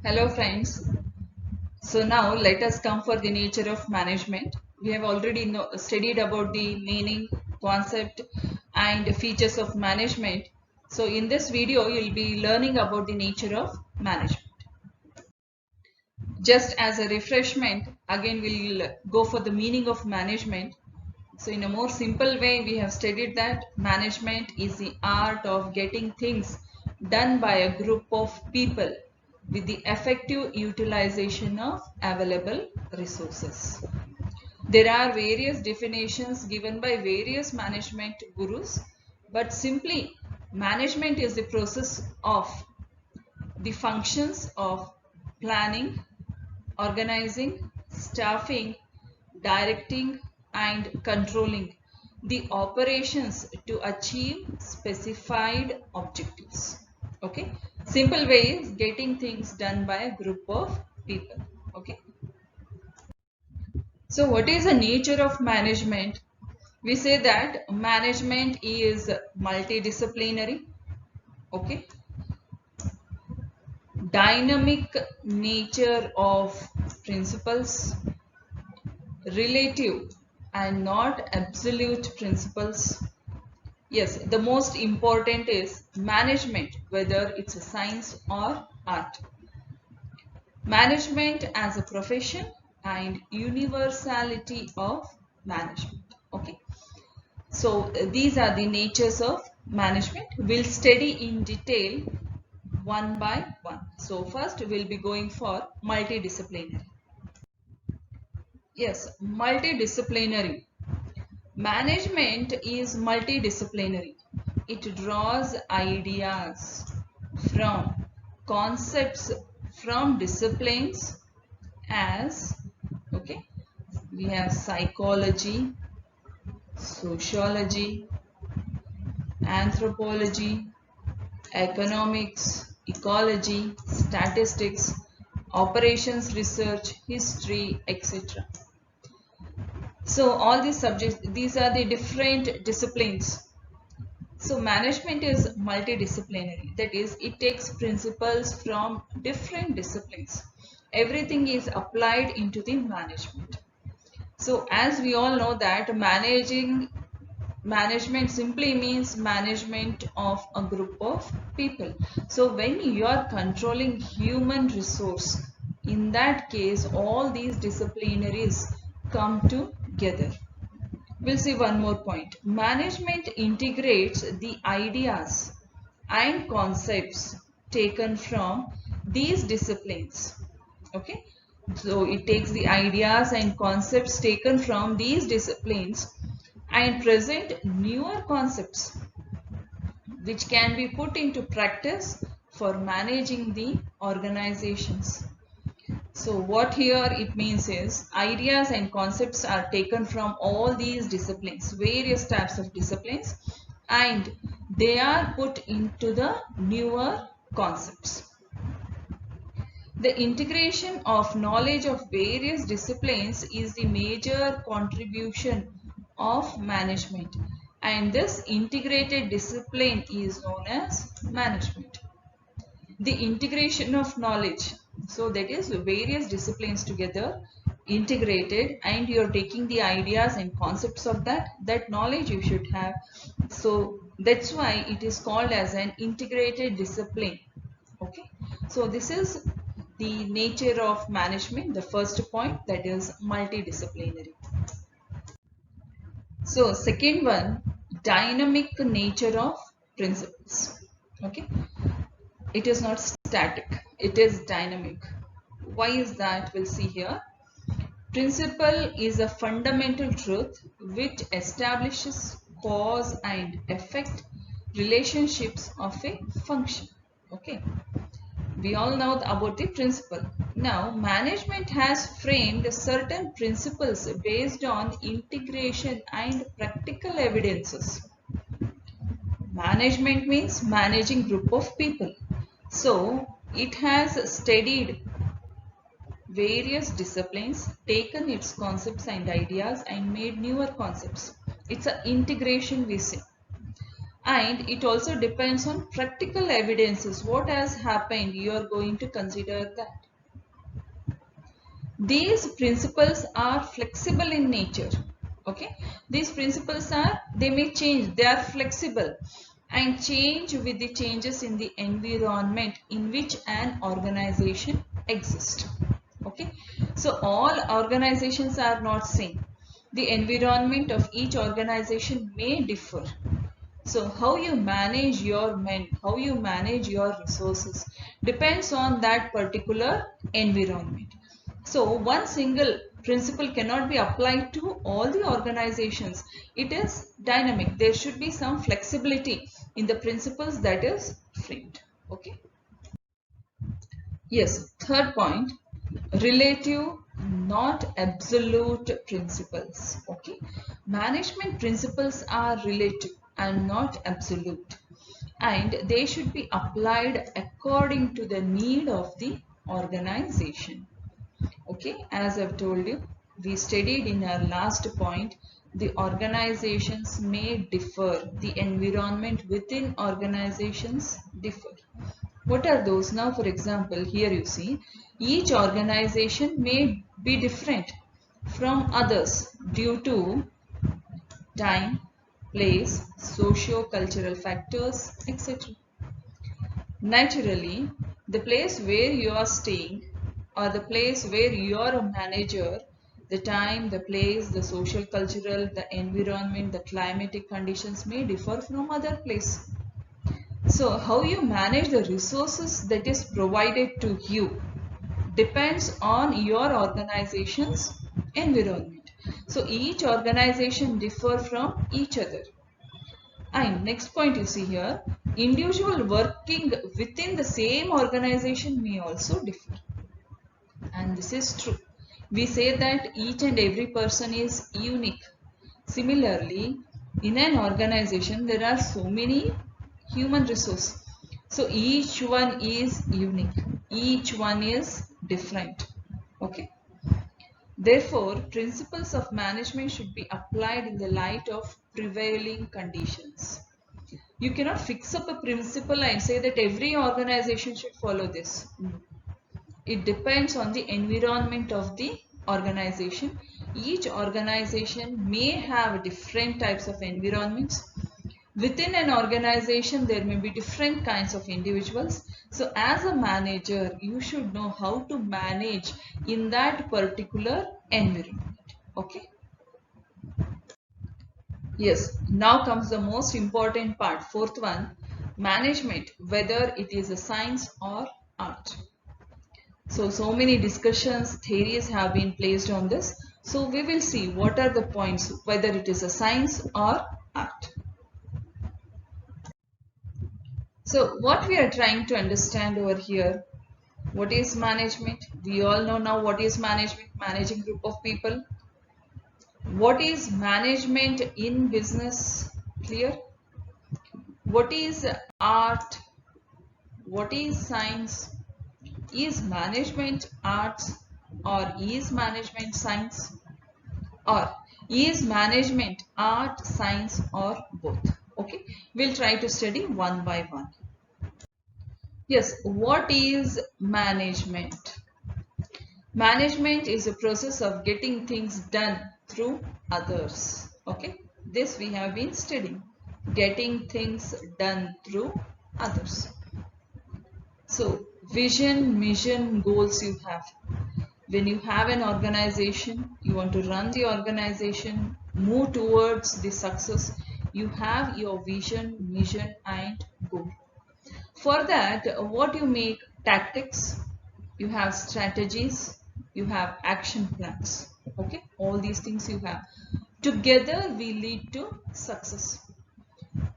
Hello friends. So now let us come for the nature of management. We have already studied about the meaning, concept and features of management. So in this video you will be learning about the nature of management. Just as a refreshment, again we'll go for the meaning of management. So in a more simple way, we have studied that management is the art of getting things done by a group of people with the effective utilization of available resources. There are various definitions given by various management gurus, but simply management is the process of the functions of planning, organizing, staffing, directing and controlling the operations to achieve specified objectives. Okay, simple way is getting things done by a group of people. Okay, so what is the nature of management? We say that management is multidisciplinary. Okay, dynamic nature of principles, relative and not absolute principles. Yes, the most important is management, whether it's a science or art. Management as a profession and universality of management. Okay, so these are the natures of management. We'll study in detail one by one. So first we'll be going for multidisciplinary. Yes, multidisciplinary. Management is multidisciplinary. It draws ideas from concepts from disciplines as okay, we have psychology, sociology, anthropology, economics, ecology, statistics, operations research, history, etc. So all these subjects, these are the different disciplines. So management is multidisciplinary. That is, it takes principles from different disciplines. Everything is applied into the management. So as we all know that management simply means management of a group of people. So when you are controlling human resource, in that case all these disciplinaries come together. We'll see one more point. Management integrates the ideas and concepts taken from these disciplines. Okay, so it takes the ideas and concepts taken from these disciplines and present newer concepts which can be put into practice for managing the organizations. So what here it means is ideas and concepts are taken from all these disciplines, various types of disciplines, and they are put into the newer concepts. The integration of knowledge of various disciplines is the major contribution of management, and this integrated discipline is known as management. The integration of knowledge, so that is various disciplines together integrated, and you're taking the ideas and concepts of that knowledge you should have. So that's why it is called as an integrated discipline. Okay, so this is the nature of management, the first point, that is multidisciplinary. So second one, dynamic nature of principles. Okay, it is not static, it is dynamic. Why is that? We'll see here. Principle is a fundamental truth which establishes cause and effect relationships of a function. Okay, we all know about the principle. Now management has framed certain principles based on integration and practical evidences. Management means managing group of people. So it has studied various disciplines, taken its concepts and ideas and made newer concepts. It's an integration we say. and it also depends on practical evidences. What has happened, you are going to consider that. These principles are flexible in nature. Okay, these principles are, they may change, they are flexible and change with the changes in the environment in which an organization exists. Okay, so all organizations are not same. The environment of each organization may differ. So how you manage your men, how you manage your resources depends on that particular environment. So one single principle cannot be applied to all the organizations. It is dynamic. There should be some flexibility in the principles that is framed. Okay. Yes, third point, relative, not absolute principles. Okay, management principles are relative and not absolute, and they should be applied according to the need of the organization. Okay, as I've told you, we studied in our last point, the organizations may differ, the environment within organizations differ. What are those? Now, for example, here you see, each organization may be different from others due to time, place, socio-cultural factors, etc. Naturally, the place where you are staying or the place where you are a manager, the time, the place, the social cultural, the environment, the climatic conditions may differ from other place. So how you manage the resources that is provided to you depends on your organization's environment. So each organization differ from each other. And next point you see here, individual working within the same organization may also differ. And this is true. We say that each and every person is unique. Similarly, in an organization, there are so many human resources. So each one is unique. Each one is different. Okay. Therefore, principles of management should be applied in the light of prevailing conditions. You cannot fix up a principle and say that every organization should follow this. It depends on the environment of the organization. Each organization may have different types of environments. Within an organization, there may be different kinds of individuals. So as a manager, you should know how to manage in that particular environment. Okay. Yes, now comes the most important part, fourth one, management, whether it is a science or art. So many discussions, theories have been placed on this. So we will see what are the points, whether it is a science or art. So what we are trying to understand over here, what is management? We all know now what is management, managing group of people. What is management in business? Clear? What is art? What is science? Is management arts or is management science? Or is management art, science or both? Okay, we'll try to study one by one. Yes, what is management? Management is a process of getting things done through others. Okay, this we have been studying. Getting things done through others. So, vision, mission, goals you have. When you have an organization, you want to run the organization, move towards the success, you have your vision, mission and goal. For that, what you make? Tactics, you have strategies, you have action plans. Okay, all these things you have. Together we lead to success.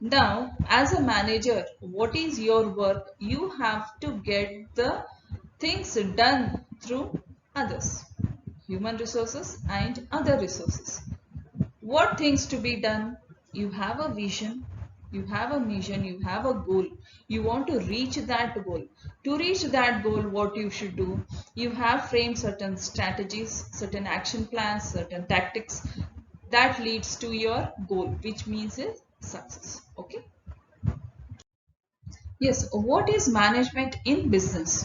Now, as a manager, what is your work? You have to get the things done through others, human resources and other resources. What things to be done? You have a vision, you have a mission, you have a goal. You want to reach that goal. To reach that goal, what you should do? You have framed certain strategies, certain action plans, certain tactics that leads to your goal, which means is success. Okay. Yes, what is management in business?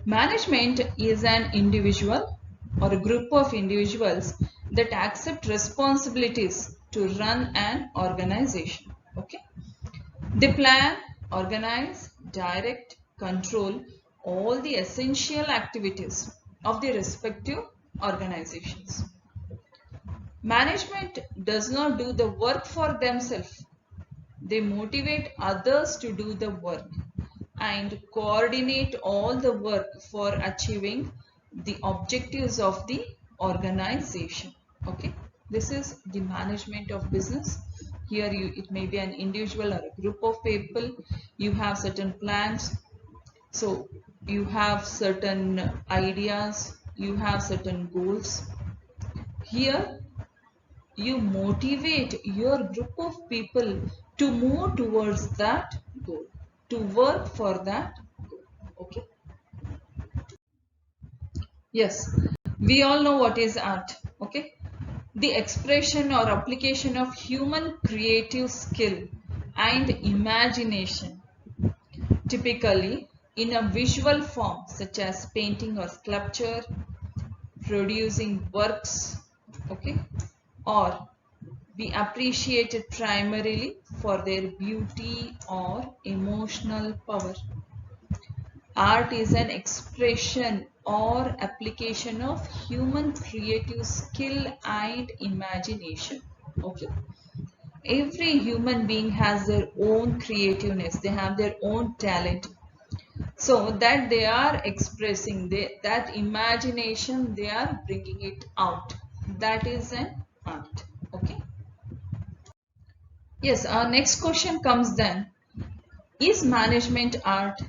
Management is an individual or a group of individuals that accept responsibilities to run an organization. Okay, they plan, organize, direct, control all the essential activities of the respective organizations. Management does not do the work for themselves. They motivate others to do the work and coordinate all the work for achieving the objectives of the organization. Okay, this is the management of business. Here it may be an individual or a group of people. You have certain plans, so you have certain ideas, you have certain goals. Here you motivate your group of people to move towards that goal, to work for that goal. Okay. Yes, we all know what is art. Okay. The expression or application of human creative skill and imagination, typically in a visual form such as painting or sculpture, producing works, okay, or be appreciated primarily for their beauty or emotional power. Art is an expression or application of human creative skill and imagination. Okay. Every human being has their own creativeness, they have their own talent. So that they are expressing that imagination, they are bringing it out. That is an art. Okay. Yes, our next question comes then. Is management art?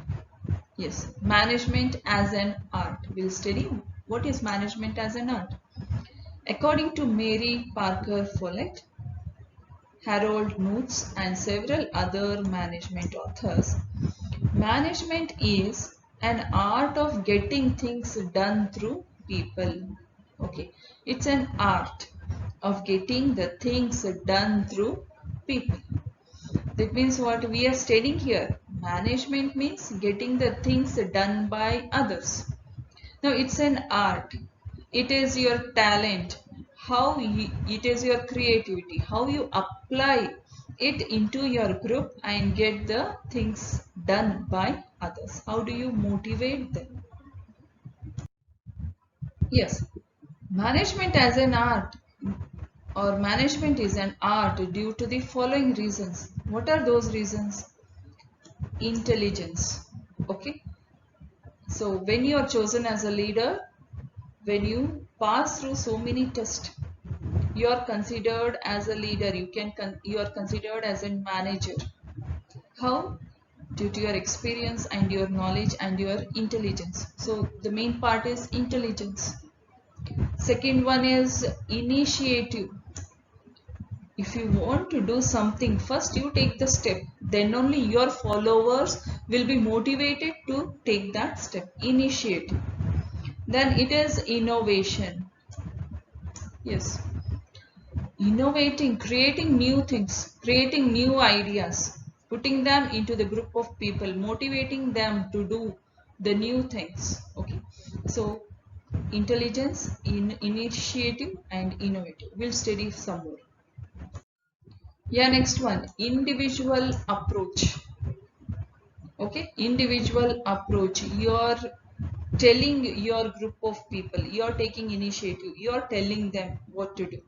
Yes, management as an art. We'll study what is management as an art. According to Mary Parker Follett, Harold Nutz, and several other management authors, management is an art of getting things done through people. Okay, it's an art of getting the things done through people. That means what we are studying here. Management means getting the things done by others. Now it's an art. It is your talent. It is your creativity. How you apply it into your group and get the things done by others. How do you motivate them? Yes, management as an art or management is an art due to the following reasons. What are those reasons? Intelligence. Okay, so when you are chosen as a leader, when you pass through so many tests, you are considered as a leader, you are considered as a manager. How? Due to your experience and your knowledge and your intelligence. So the main part is intelligence. Second one is initiative. If you want to do something, first you take the step, then only your followers will be motivated to take that step. Initiative. Then it is innovation. Yes, innovating, creating new things, creating new ideas, putting them into the group of people, motivating them to do the new things. Okay, so intelligence, initiative, and innovative. We'll study some more. Yeah, next one, individual approach. Okay, individual approach. You're telling your group of people, you're taking initiative, you're telling them what to do.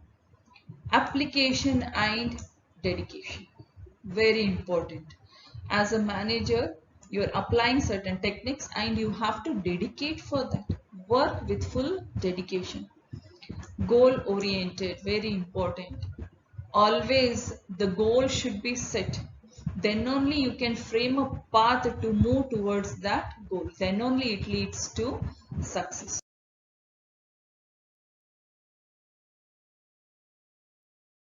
Application and dedication, very important. As a manager, you're applying certain techniques and you have to dedicate for that. Work with full dedication. Goal oriented, very important. Always the goal should be set, then only you can frame a path to move towards that goal, then only it leads to success.